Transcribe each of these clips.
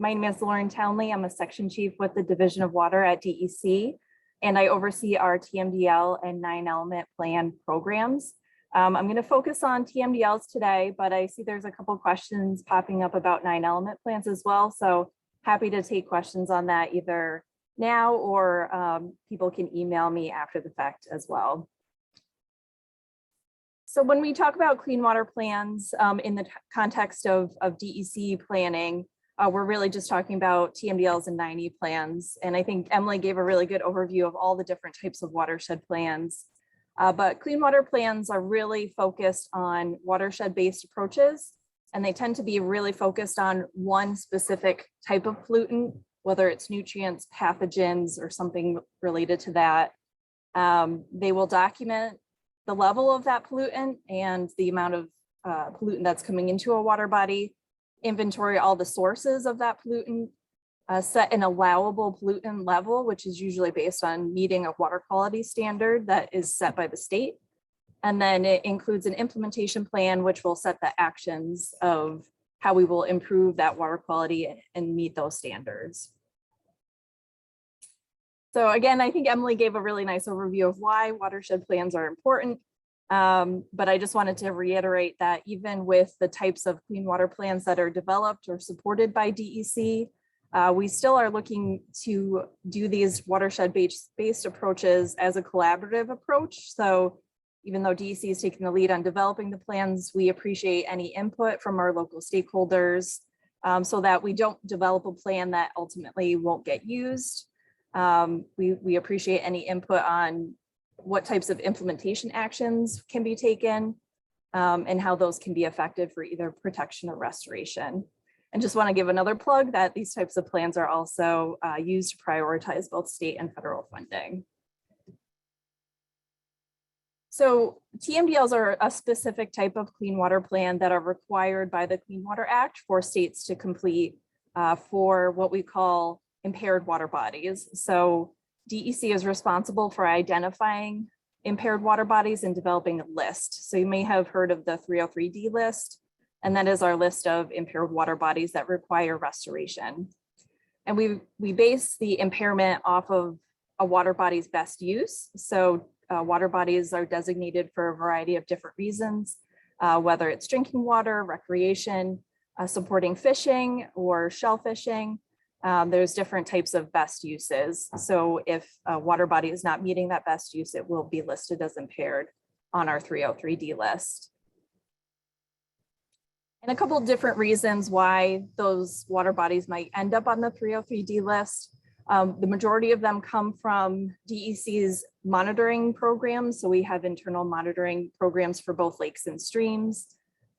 My name is Lauren Townley. I'm a section chief with the Division of Water at DEC, and I oversee our Tmdl and 9-element plan programs. I'm going to focus on Tmdls today, but I see there's a couple questions popping up about 9-element plans as well. So happy to take questions on that either now or people can email me after the fact as well. So when we talk about clean water plans in the context of DEC planning, we're really just talking about Tmdls and 9E plans. And I think Emily gave a really good overview of all the different types of watershed plans. But clean water plans are really focused on watershed-based approaches, and they tend to be really focused on one specific type of pollutant, whether it's nutrients, pathogens, or something related to that. They will document the level of that pollutant and the amount of pollutant that's coming into a water body, inventory all the sources of that pollutant, set an allowable pollutant level, which is usually based on meeting a water quality standard that is set by the state. And then it includes an implementation plan, which will set the actions of how we will improve that water quality and meet those standards. So again, I think Emily gave a really nice overview of why watershed plans are important. But I just wanted to reiterate that even with the types of clean water plans that are developed or supported by DEC, we still are looking to do these watershed-based approaches as a collaborative approach. So even though DEC is taking the lead on developing the plans, we appreciate any input from our local stakeholders so that we don't develop a plan that ultimately won't get used. We appreciate any input on what types of implementation actions can be taken and how those can be effective for either protection or restoration. And just want to give another plug that these types of plans are also used to prioritize both state and federal funding. So Tmdls are a specific type of clean water plan that are required by the Clean Water Act for states to complete for what we call impaired water bodies. So DEC is responsible for identifying impaired water bodies and developing a list. So you may have heard of the 303D list, and that is our list of impaired water bodies that require restoration. And we base the impairment off of a water body's best use. So water bodies are designated for a variety of different reasons, whether it's drinking water, recreation, supporting fishing, or shellfishing. There's different types of best uses. So if a water body is not meeting that best use, it will be listed as impaired on our 303D list. And a couple of different reasons why those water bodies might end up on the 303D list. The majority of them come from DEC's monitoring programs. So we have internal monitoring programs for both lakes and streams,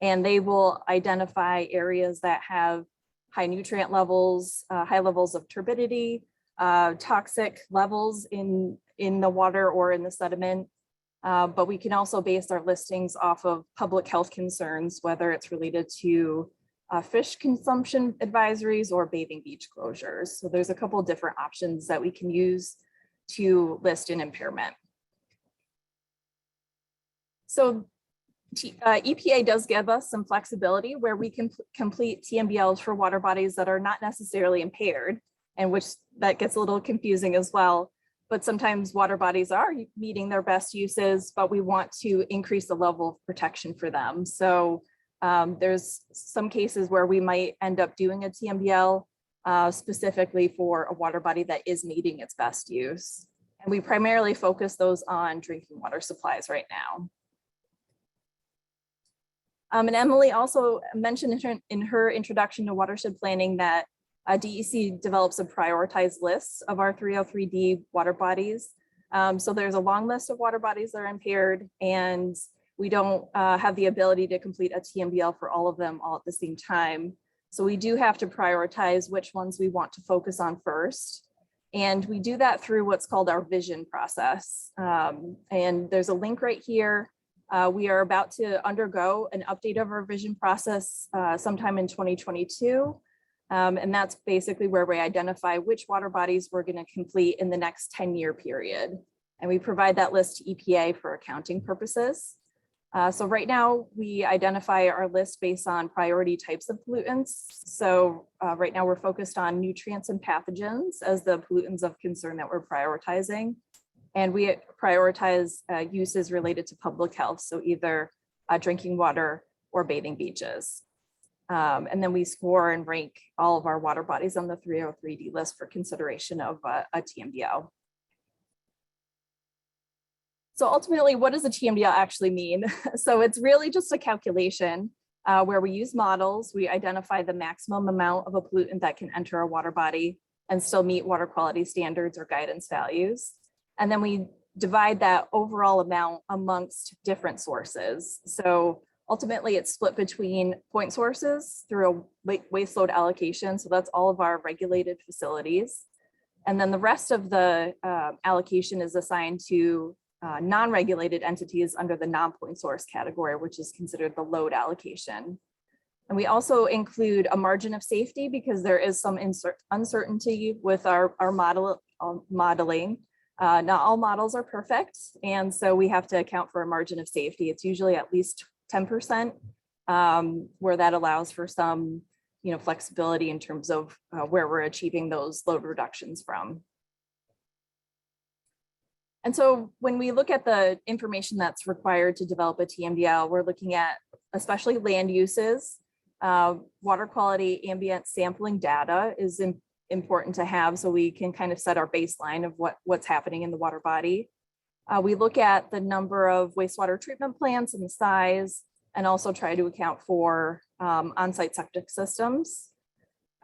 and they will identify areas that have high nutrient levels, high levels of turbidity, toxic levels in the water or in the sediment. But we can also base our listings off of public health concerns, whether it's related to fish consumption advisories or bathing beach closures. So there's a couple of different options that we can use to list an impairment. So EPA does give us some flexibility where we can complete Tmdls for water bodies that are not necessarily impaired, and which that gets a little confusing as well. But sometimes water bodies are meeting their best uses, but we want to increase the level of protection for them. So there's some cases where we might end up doing a Tmdl specifically for a water body that is meeting its best use. And we primarily focus those on drinking water supplies right now. And Emily also mentioned in her introduction to watershed planning that DEC develops a prioritized list of our 303D water bodies. So there's a long list of water bodies that are impaired, and we don't have the ability to complete a Tmdl for all of them all at the same time. So we do have to prioritize which ones we want to focus on first. And we do that through what's called our vision process. And there's a link right here. We are about to undergo an update of our vision process sometime in 2022. And that's basically where we identify which water bodies we're going to complete in the next 10-year period. And we provide that list to EPA for accounting purposes. So right now we identify our list based on priority types of pollutants. So right now we're focused on nutrients and pathogens as the pollutants of concern that we're prioritizing. And we prioritize uses related to public health. So either drinking water or bathing beaches. And then we score and rank all of our water bodies on the 303D list for consideration of a TMDL. So ultimately, what does a TMDL actually mean? So it's really just a calculation where we use models. We identify the maximum amount of a pollutant that can enter a water body and still meet water quality standards or guidance values. And then we divide that overall amount amongst different sources. So ultimately, it's split between point sources through a waste load allocation. So that's all of our regulated facilities. And then the rest of the allocation is assigned to non-regulated entities under the non-point source category, which is considered the load allocation. And we also include a margin of safety because there is some uncertainty with our modeling. Not all models are perfect. And so we have to account for a margin of safety. It's usually at least 10%, where that allows for some flexibility in terms of where we're achieving those load reductions from. And so when we look at the information that's required to develop a TMDL, we're looking at especially land uses, water quality, ambient sampling data is important to have so we can kind of set our baseline of what's happening in the water body. We look at the number of wastewater treatment plants and the size, and also try to account for on-site septic systems.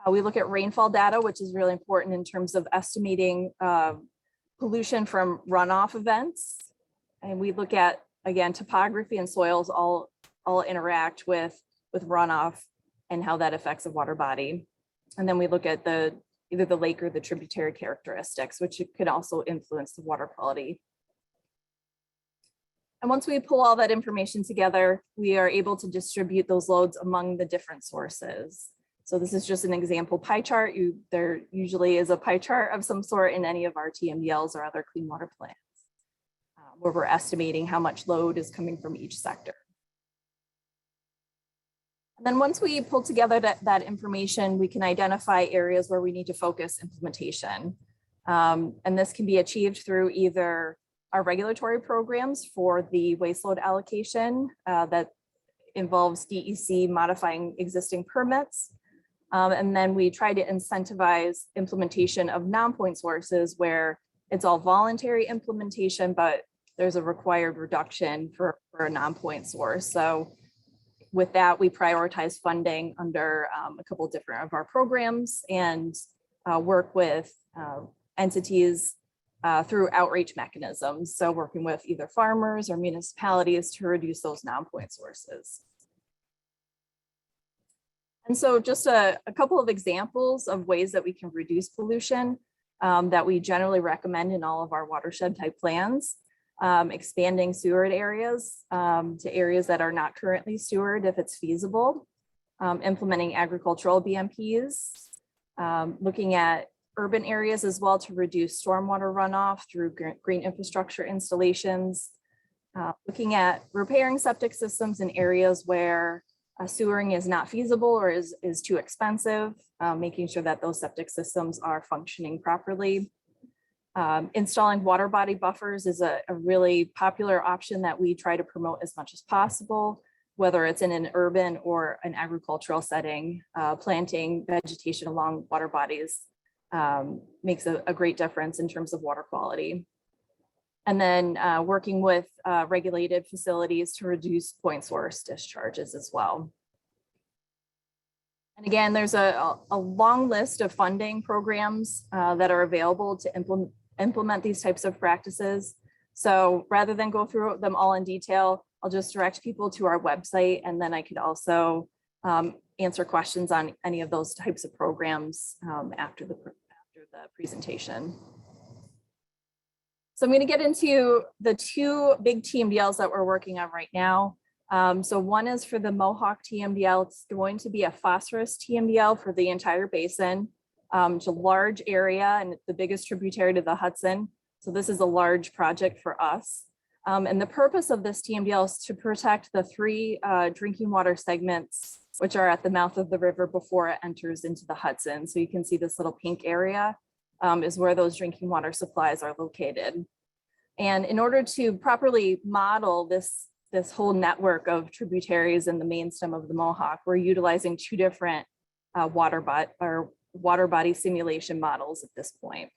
We look at rainfall data, which is really important in terms of estimating pollution from runoff events. And we look at, again, topography and soils all interact with runoff and how that affects a water body. And then we look at either the lake or the tributary characteristics, which could also influence the water quality. And once we pull all that information together, we are able to distribute those loads among the different sources. So this is just an example pie chart. There usually is a pie chart of some sort in any of our TMDLs or other clean water plans, where we're estimating how much load is coming from each sector. And then once we pull together that information, we can identify areas where we need to focus implementation. And this can be achieved through either our regulatory programs for the waste load allocation that involves DEC modifying existing permits. And then we try to incentivize implementation of non-point sources where it's all voluntary implementation, but there's a required reduction for a non-point source. So with that, we prioritize funding under a couple of different of our programs and work with entities through outreach mechanisms. So working with either farmers or municipalities to reduce those non-point sources. And so just a couple of examples of ways that we can reduce pollution that we generally recommend in all of our watershed type plans. Expanding sewered areas to areas that are not currently sewered if it's feasible. Implementing agricultural BMPs. Looking at urban areas as well to reduce stormwater runoff through green infrastructure installations. Looking at repairing septic systems in areas where sewering is not feasible or is too expensive, making sure that those septic systems are functioning properly. Installing water body buffers is a really popular option that we try to promote as much as possible, whether it's in an urban or an agricultural setting. Planting vegetation along water bodies makes a great difference in terms of water quality. And then working with regulated facilities to reduce point source discharges as well. And again, there's a long list of funding programs that are available to implement these types of practices. So rather than go through them all in detail, I'll just direct people to our website, and then I could also answer questions on any of those types of programs after the presentation. So I'm going to get into the two big TMDLs that we're working on right now. So one is for the Mohawk TMDL. It's going to be a phosphorus TMDL for the entire basin. It's a large area and the biggest tributary to the Hudson. So this is a large project for us. And the purpose of this Tmdl is to protect the three drinking water segments, which are at the mouth of the river before it enters into the Hudson. So you can see this little pink area is where those drinking water supplies are located. And in order to properly model this whole network of tributaries in the main stem of the Mohawk, we're utilizing two different water body simulation models at this point.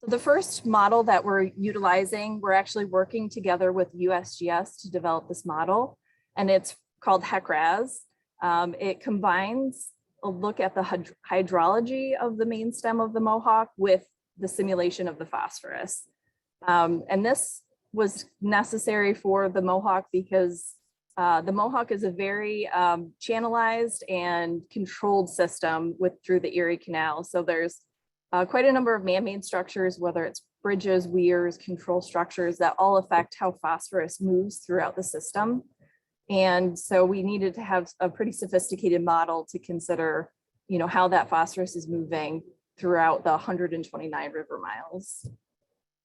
So the first model that we're utilizing, we're actually working together with USGS to develop this model, and it's called HECRAS. It combines a look at the hydrology of the main stem of the Mohawk with the simulation of the phosphorus. And this was necessary for the Mohawk because the Mohawk is a very channelized and controlled system through the Erie Canal. So there's quite a number of man-made structures, whether it's bridges, weirs, control structures that all affect how phosphorus moves throughout the system. And so we needed to have a pretty sophisticated model to consider, how that phosphorus is moving throughout the 129 river miles.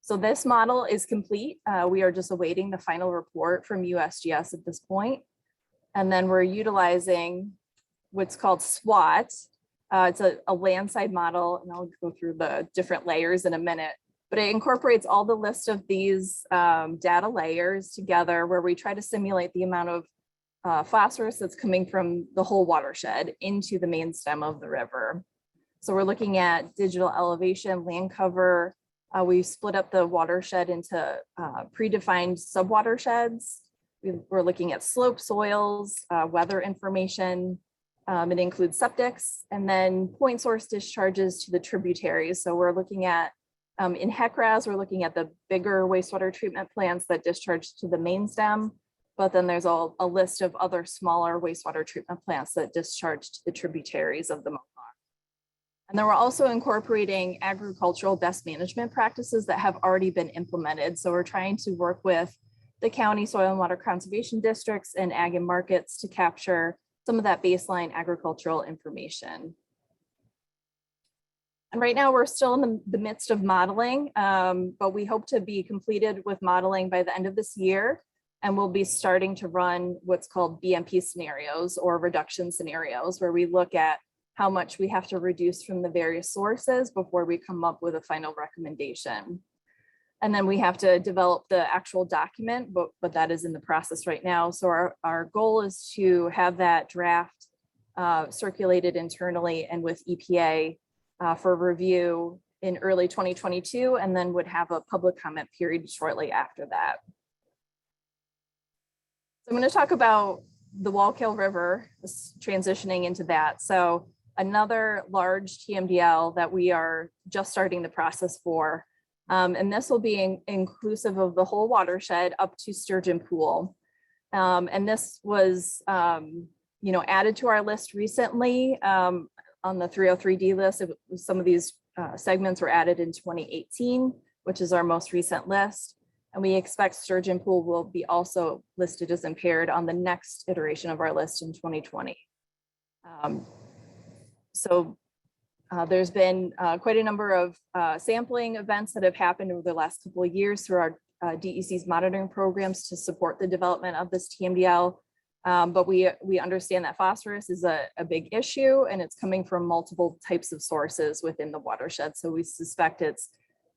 So this model is complete. We are just awaiting the final report from USGS at this point. And then we're utilizing what's called SWOT. It's a landside model, and I'll go through the different layers in a minute, but it incorporates all the list of these data layers together where we try to simulate the amount of phosphorus that's coming from the whole watershed into the main stem of the river. So we're looking at digital elevation, land cover. We split up the watershed into predefined sub-watersheds. We're looking at slope soils, weather information. It includes septics, and then point source discharges to the tributaries. So we're looking at, in HECRAS, we're looking at the bigger wastewater treatment plants that discharge to the main stem, but then there's a list of other smaller wastewater treatment plants that discharge to the tributaries of the Mohawk. And then we're also incorporating agricultural best management practices that have already been implemented. So we're trying to work with the county soil and water conservation districts and ag and markets to capture some of that baseline agricultural information. And right now we're still in the midst of modeling, but we hope to be completed with modeling by the end of this year. And we'll be starting to run what's called Bmp scenarios or reduction scenarios, where we look at how much we have to reduce from the various sources before we come up with a final recommendation. And then we have to develop the actual document, but that is in the process right now. So our goal is to have that draft circulated internally and with EPA for review in early 2022, and then would have a public comment period shortly after that. So I'm going to talk about the Wallkill River, transitioning into that. So another large Tmdl that we are just starting the process for. And this will be inclusive of the whole watershed up to Sturgeon Pool. And this was, added to our list recently on the 303D list. Some of these segments were added in 2018, which is our most recent list. And we expect Sturgeon Pool will be also listed as impaired on the next iteration of our list in 2020. There's been quite a number of sampling events that have happened over the last couple of years through our DEC's monitoring programs to support the development of this Tmdl. But we understand that phosphorus is a big issue, and it's coming from multiple types of sources within the watershed. So we suspect it's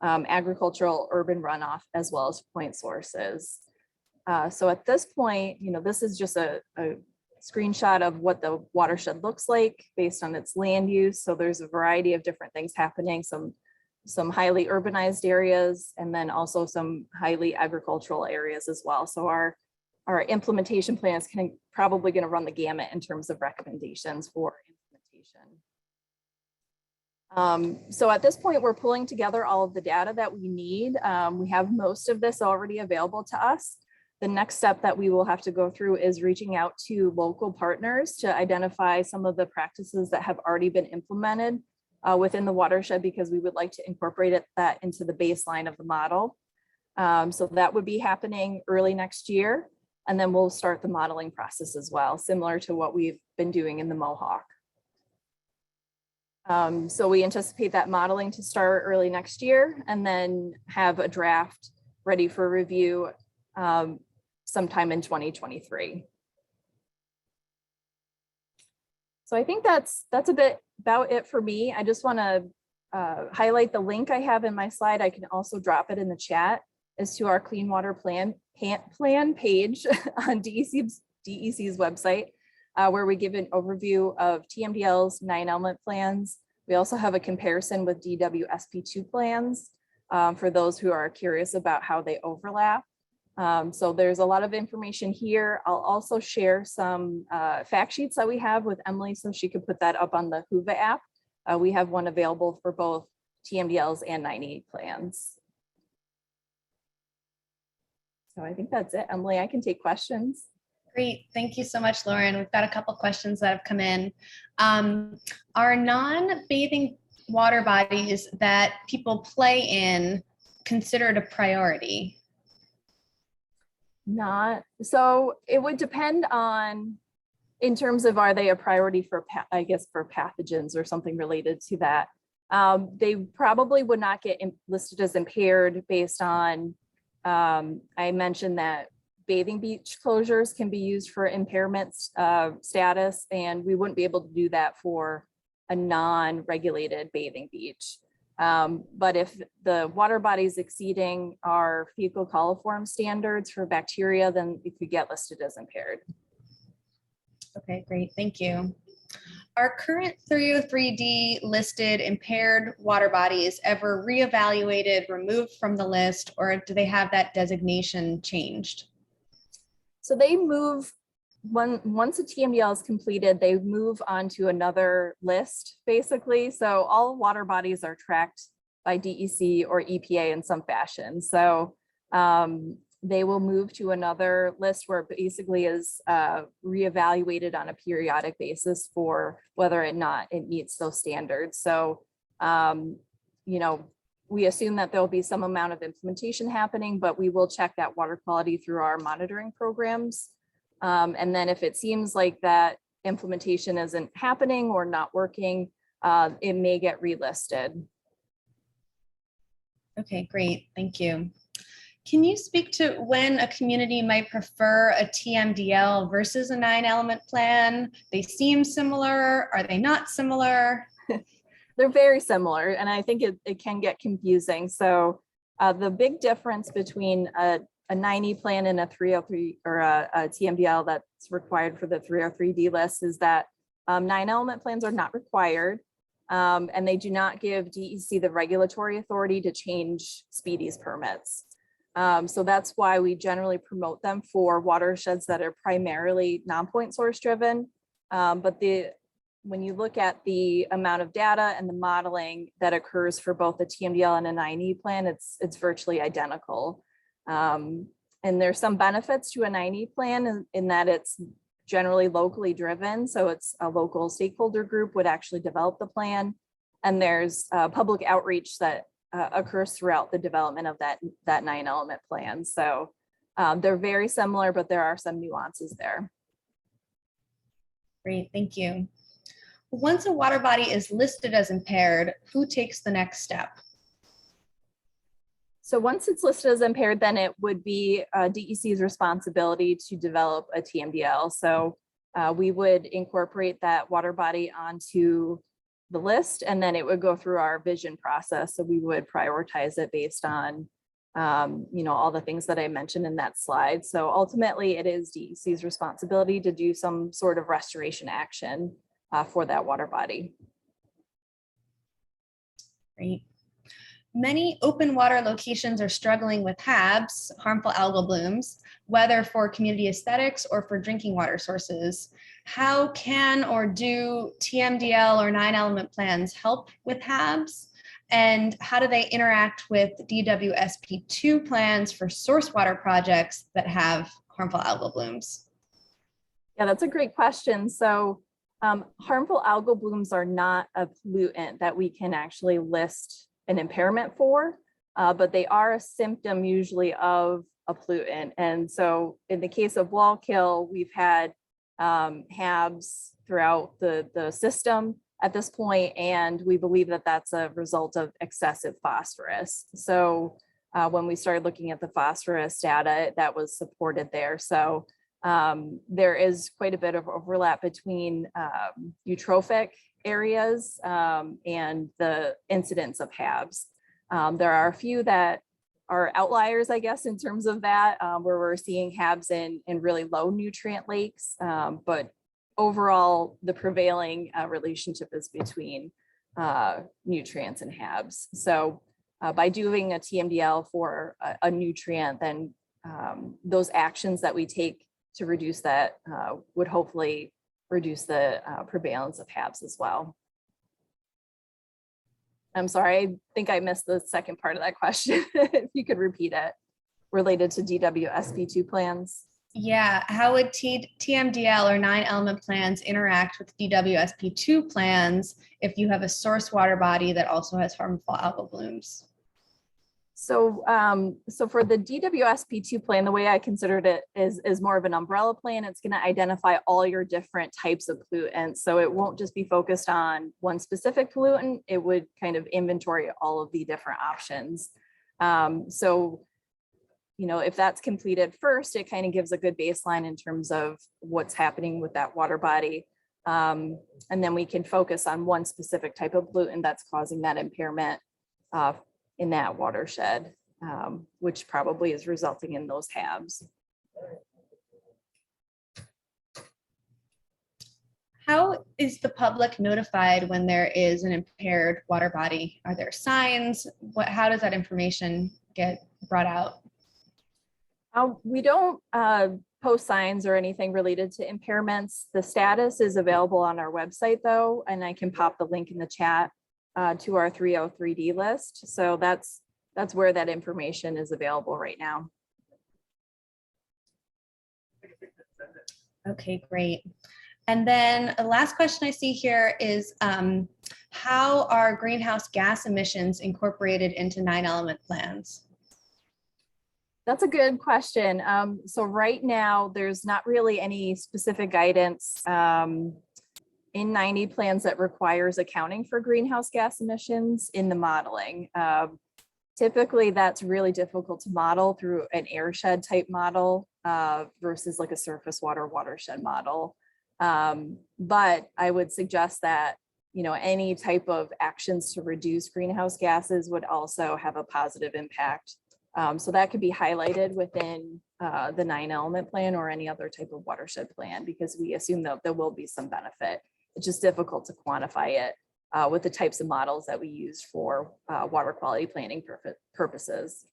agricultural, urban runoff, as well as point sources. So at this point, this is just a screenshot of what the watershed looks like based on its land use. So there's a variety of different things happening, some highly urbanized areas, and then also some highly agricultural areas as well. So our implementation plan is probably going to run the gamut in terms of recommendations for implementation. So at this point, we're pulling together all of the data that we need. We have most of this already available to us. The next step that we will have to go through is reaching out to local partners to identify some of the practices that have already been implemented within the watershed, because we would like to incorporate that into the baseline of the model. So that would be happening early next year. And then we'll start the modeling process as well, similar to what we've been doing in the Mohawk. So we anticipate that modeling to start early next year, and then have a draft ready for review sometime in 2023. So I think that's a bit about it for me. I just want to highlight the link I have in my slide. I can also drop it in the chat as to our clean water plan page on DEC's website, where we give an overview of Tmdls, 9 element plans. We also have a comparison with DWSP2 plans for those who are curious about how they overlap. So there's a lot of information here. I'll also share some fact sheets that we have with Emily, so she could put that up on the Whova app. We have one available for both Tmdls and 9E plans. So I think that's it. Emily, I can take questions. Great, thank you so much, Lauren. We've got a couple questions that have come in. Are non-bathing water bodies that people play in considered a priority? Not, so it would depend on, in terms of, are they a priority for, I guess, for pathogens or something related to that. They probably would not get listed as impaired based on, I mentioned that bathing beach closures can be used for impairment status, and we wouldn't be able to do that for a non-regulated bathing beach. But if the water body is exceeding our fecal coliform standards for bacteria, then it could get listed as impaired. Okay, great, thank you. Are current 303D listed impaired water bodies ever reevaluated, removed from the list, or do they have that designation changed? So they move, once a Tmdl is completed, they move on to another list, basically. So all water bodies are tracked by DEC or EPA in some fashion. So they will move to another list where it basically is reevaluated on a periodic basis for whether or not it meets those standards. So, you know, we assume that there'll be some amount of implementation happening, but we will check that water quality through our monitoring programs. And then if it seems like that implementation isn't happening or not working, it may get relisted. Okay, great, thank you. Can you speak to when a community might prefer a Tmdl versus a 9-element plan? They seem similar, are they not similar? They're very similar, and I think it can get confusing. So the big difference between a 9E plan and a 303 or a Tmdl that's required for the 303D list is that 9-element plans are not required, and they do not give DEC the regulatory authority to change speedies permits. So that's why we generally promote them for watersheds that are primarily non-point source driven. But when you look at the amount of data and the modeling that occurs for both a Tmdl and a 9E plan, it's virtually identical. And there's some benefits to a 9E plan in that it's generally locally driven. So it's a local stakeholder group would actually develop the plan. And there's public outreach that occurs throughout the development of that 9-element plan. So they're very similar, but there are some nuances there. Great, thank you. Once a water body is listed as impaired, who takes the next step? So once it's listed as impaired, then it would be DEC's responsibility to develop a Tmdl. So we would incorporate that water body onto the list, and then it would go through our vision process. So we would prioritize it based on, you know, all the things that I mentioned in that slide. So ultimately, it is DEC's responsibility to do some sort of restoration action for that water body. Great. Many open water locations are struggling with HABs, harmful algal blooms, whether for community aesthetics or for drinking water sources. How can or do Tmdl or 9-element plans help with HABs? And how do they interact with DWSP2 plans for source water projects that have harmful algal blooms? Yeah, that's a great question. So harmful algal blooms are not a pollutant that we can actually list an impairment for, but they are a symptom usually of a pollutant. And so in the case of Wallkill, we've had HABs throughout the system at this point, and we believe that that's a result of excessive phosphorus. So when we started looking at the phosphorus data that was supported there. So there is quite a bit of overlap between eutrophic areas and the incidence of HABs. There are a few that are outliers, I guess, in terms of that, where we're seeing HABs in really low nutrient lakes, but overall, the prevailing relationship is between nutrients and HABs. So by doing a TMDL for a nutrient, then those actions that we take to reduce that would hopefully reduce the prevalence of HABs as well. I'm sorry, I think I missed the second part of that question. If you could repeat it, related to DWSP2 plans. Yeah, how would TMDL or 9-element plans interact with DWSP2 plans if you have a source water body that also has harmful algal blooms? So, so for the DWSP2 plan, the way I considered it is more of an umbrella plan. It's going to identify all your different types of pollutants. So it won't just be focused on one specific pollutant. It would kind of inventory all of the different options. So, you know, if that's completed first, it kind of gives a good baseline in terms of what's happening with that water body. And then we can focus on one specific type of pollutant that's causing that impairment in that watershed, which probably is resulting in those HABs. How is the public notified when there is an impaired water body? Are there signs? How does that information get brought out? We don't post signs or anything related to impairments. The status is available on our website though, and I can pop the link in the chat to our 303D list. So that's where that information is available right now. Okay, great. And then the last question I see here is how are greenhouse gas emissions incorporated into 9-element plans? That's a good question. So right now, there's not really any specific guidance in 90 plans that requires accounting for greenhouse gas emissions in the modeling. Typically, that's really difficult to model through an airshed type model versus like a surface water watershed model. But I would suggest that, you know, any type of actions to reduce greenhouse gases would also have a positive impact. So that could be highlighted within the 9-element plan or any other type of watershed plan, because we assume that there will be some benefit. It's just difficult to quantify it with the types of models that we use for water quality planning purposes.